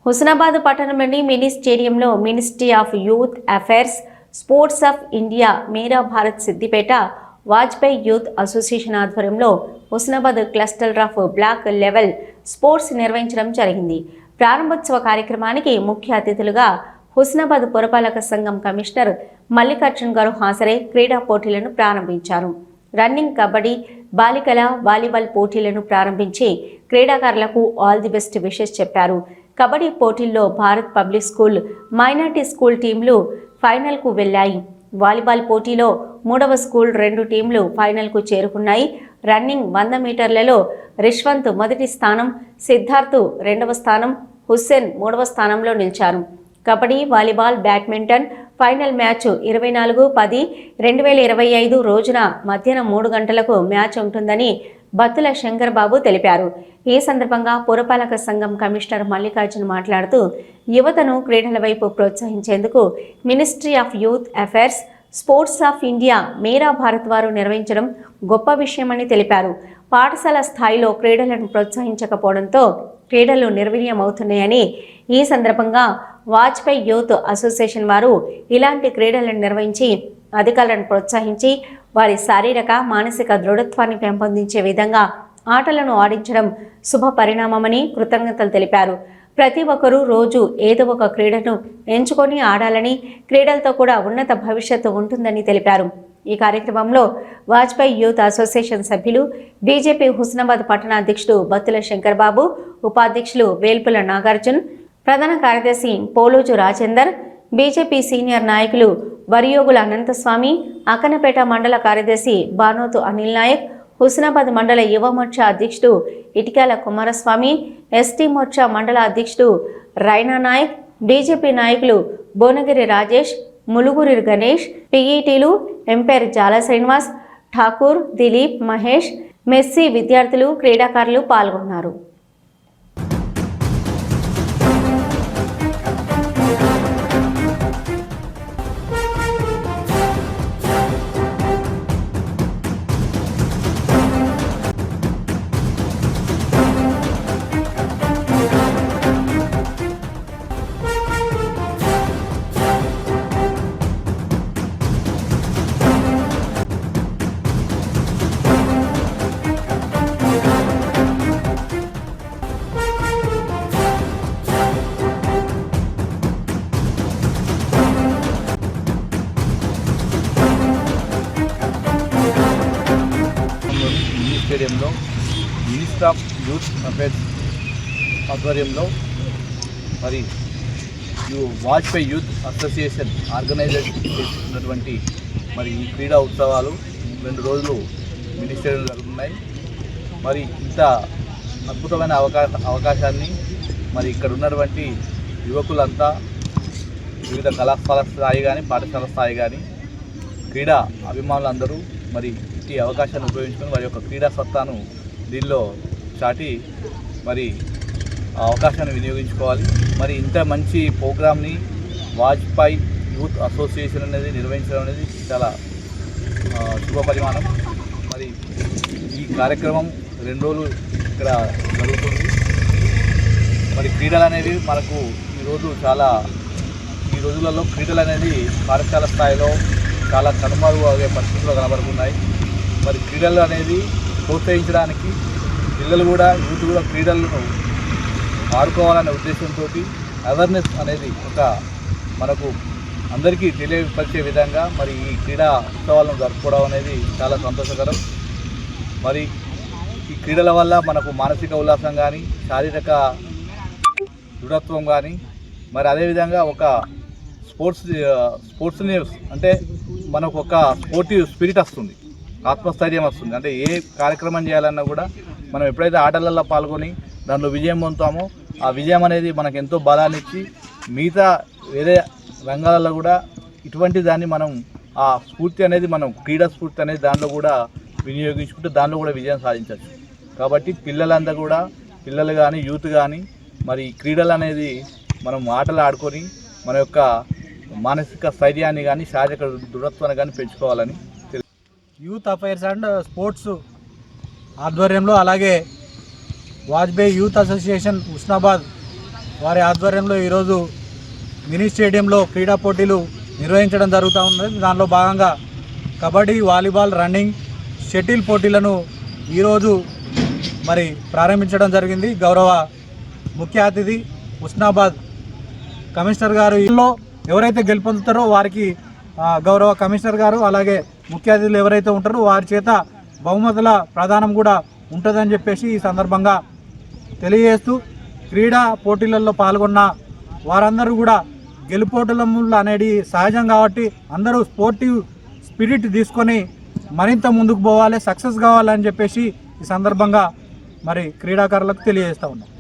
హుస్నాబాద్ పట్టణంలోని మినీ స్టేడియంలో ministry of youth affairs, sports of India, Mera Bharat Siddipet, Vajpayee youth association ఆధ్వర్యంలో Husnabad cluster of block level sports నిర్వహించడం జరిగింది. ప్రారంభోత్సవ కార్యక్రమానికి ముఖ్య అతిథులుగా హుస్నాబాద్ పురపాలక సంఘం కమిషనర్ మల్లికార్జున్ గారు హాజరై క్రీడా పోటీలను ప్రారంభించారు. రన్నింగ్, కబడ్డీ, బాలికల వాలీబాల్ పోటీలను ప్రారంభించి క్రీడాకారులకు ఆల్ ది బెస్ట్ విషెస్ చెప్పారు. కబడ్డీ పోటీల్లో Bharat public school, minority school టీంలు ఫైనల్కు వెళ్లాయి. వాలీబాల్ పోటీలో 3వ స్కూల్ 2 టీంలు ఫైనల్కు చేరుకున్నాయి. రన్నింగ్ 100 మీటర్లలో రిష్వంత్ మొదటి స్థానం, సిద్ధార్థ్ 2వ స్థానం, హుస్సేన్ 3వ స్థానంలో నిలిచారు. Kabaddi, volleyball, badminton final match 24/10/2025 రోజున మధ్యాహ్నం 3 గంటలకు మ్యాచ్ ఉంటుందని బత్తుల శంకర్ బాబు తెలిపారు. ఈ సందర్భంగా పురపాలక సంఘం కమిషనర్ మల్లికార్జున్ మాట్లాడుతూ యువతను క్రీడల వైపు ప్రోత్సహించేందుకు ministry of youth affairs, sports of India, మేరా భారత్ వారు నిర్వహించడం గొప్ప విషయమని తెలిపారు. పాఠశాల స్థాయిలో క్రీడలను ప్రోత్సహించకపోవడంతో క్రీడలు నిర్వీర్యమవుతున్నాయని, ఈ సందర్భంగా వాజ్పేయి యూత్ అసోసియేషన్ వారు ఇలాంటి క్రీడలను నిర్వహించి అధికారులను ప్రోత్సహించి వారి శారీరక, మానసిక దృఢత్వాన్ని పెంపొందించే విధంగా ఆటలను ఆడించడం శుభ పరిణామమని కృతజ్ఞతలు తెలిపారు. ప్రతి ఒక్కరూ రోజు ఏదో ఒక క్రీడను ఎంచుకొని ఆడాలని, క్రీడలతో కూడా ఉన్నత భవిష్యత్తు ఉంటుందని తెలిపారు. ఈ కార్యక్రమంలో వాజ్పేయి యూత్ అసోసియేషన్ సభ్యులు, బీజేపీ హుస్నాబాద్ పట్టణ అధ్యక్షుడు బత్తుల శంకర్ బాబు, ఉపాధ్యక్షులు వేల్పుల నాగార్జున్, ప్రధాన కార్యదర్శి పోలోజు రాజేందర్, బీజేపీ సీనియర్ నాయకులు వరియోగుల అనంతస్వామి, అక్కనపేట మండల కార్యదర్శి బానోతు అనిల్ నాయక్, హుస్నాబాద్ మండల యువ మోర్చా అధ్యక్షుడు ఇటికాల కుమారస్వామి, ఎస్టీ మోర్చా మండల అధ్యక్షుడు రైనా నాయక్, బీజేపీ నాయకులు భువనగిరి రాజేష్, ములుగురి గణేష్, పీఈటీలు ఎంపైర్ జాల శ్రీనివాస్, ఠాకూర్, దిలీప్, మహేష్, మెస్సీ విద్యార్థులు, క్రీడాకారులు పాల్గొన్నారు. స్టేడియంలో మినిస్ట్రీ ఆఫ్ యూత్ అఫైర్స్ ఆధ్వర్యంలో మరి వాజ్పేయి యూత్ అసోసియేషన్ ఆర్గనైజర్ చేస్తున్నటువంటి మరి ఈ క్రీడా ఉత్సవాలు 2 రోజులు మినీ స్టేడియంలో జరుగుతున్నాయి. మరి ఇంత అద్భుతమైన అవకాశాన్ని మరి ఇక్కడ ఉన్నటువంటి యువకులంతా వివిధ కళాశాల స్థాయి కానీ, పాఠశాల స్థాయి కానీ, క్రీడా అభిమానులందరూ మరి ఈ అవకాశాన్ని ఉపయోగించుకొని వారి యొక్క క్రీడా సత్తాను దీనిలో చాటి మరి ఆ అవకాశాన్ని వినియోగించుకోవాలి. మరి ఇంత మంచి ప్రోగ్రామ్ని వాజ్పేయి యూత్ అసోసియేషన్ అనేది నిర్వహించడం అనేది చాలా శుభ పరిమాణం. మరి ఈ కార్యక్రమం 2 రోజులు ఇక్కడ జరుగుతుంది. మరి క్రీడలు అనేవి మనకు ఈ రోజులలో క్రీడలు అనేది పాఠశాల స్థాయిలో చాలా కనుమరుగయ్యే పరిస్థితుల్లో కనబడుతున్నాయి. మరి క్రీడలు అనేది ప్రోత్సహించడానికి పిల్లలు కూడా, యూత్ కూడా క్రీడలను ఆడుకోవాలనే ఉద్దేశంతో అవేర్నెస్ అనేది మనకు అందరికీ తెలియపరిచే విధంగా మరి ఈ క్రీడా ఉత్సవాలను జరుపుకోవడం అనేది చాలా సంతోషకరం. మరి ఈ క్రీడల వల్ల మనకు మానసిక ఉల్లాసం కానీ, శారీరక దృఢత్వం కానీ, మరి అదేవిధంగా ఒక స్పోర్ట్స్ని అంటే మనకు ఒక స్పోర్టివ్ స్పిరిట్ వస్తుంది, ఆత్మస్థైర్యం వస్తుంది. అంటే ఏ కార్యక్రమం చేయాలన్నా కూడా మనం ఎప్పుడైతే ఆటలలో పాల్గొని దాంట్లో విజయం పొందుతామో ఆ విజయం అనేది మనకు ఎంతో బలాన్ని ఇచ్చి మిగతా వేరే రంగాలలో కూడా ఇటువంటి దాన్ని మనం ఆ స్ఫూర్తి అనేది మనం క్రీడా స్ఫూర్తి అనేది దాంట్లో కూడా వినియోగించుకుంటే దాంట్లో కూడా విజయం సాధించవచ్చు. కాబట్టి పిల్లలు కానీ, యూత్ కానీ మరి క్రీడలు అనేది మనం ఆటలు ఆడుకొని మన యొక్క మానసిక స్థైర్యాన్ని కానీ, శారీరక దృఢత్వాన్ని కానీ పెంచుకోవాలని యూత్ అఫైర్స్ అండ్ స్పోర్ట్స్ ఆధ్వర్యంలో, అలాగే వాజ్పేయి యూత్ అసోసియేషన్ హుస్నాబాద్ వారి ఆధ్వర్యంలో ఈరోజు మినీ స్టేడియంలో క్రీడా పోటీలు నిర్వహించడం జరుగుతూ ఉంది. దానిలో భాగంగా కబడ్డీ, వాలీబాల్, రన్నింగ్, షటిల్ పోటీలను ఈరోజు మరి ప్రారంభించడం జరిగింది. గౌరవ ముఖ్య అతిథి హుస్నాబాద్ కమిషనర్ గారు ఇందులో ఎవరైతే గెలుపొందుతారో వారికి గౌరవ కమిషనర్ గారు అలాగే ముఖ్య అతిథులు ఎవరైతే ఉంటారో వారి చేత బహుమతుల ప్రదానం కూడా ఉంటుందని చెప్పేసి ఈ సందర్భంగా తెలియజేస్తూ, క్రీడా పోటీలలో పాల్గొన్న వారందరూ కూడా గెలుపోటములు అనేది సహజం కాబట్టి అందరూ స్పోర్టివ్ స్పిరిట్ తీసుకొని మరింత ముందుకు పోవాలి, సక్సెస్ కావాలని చెప్పేసి ఈ సందర్భంగా మరి క్రీడాకారులకు తెలియజేస్తూ ఉన్నాం.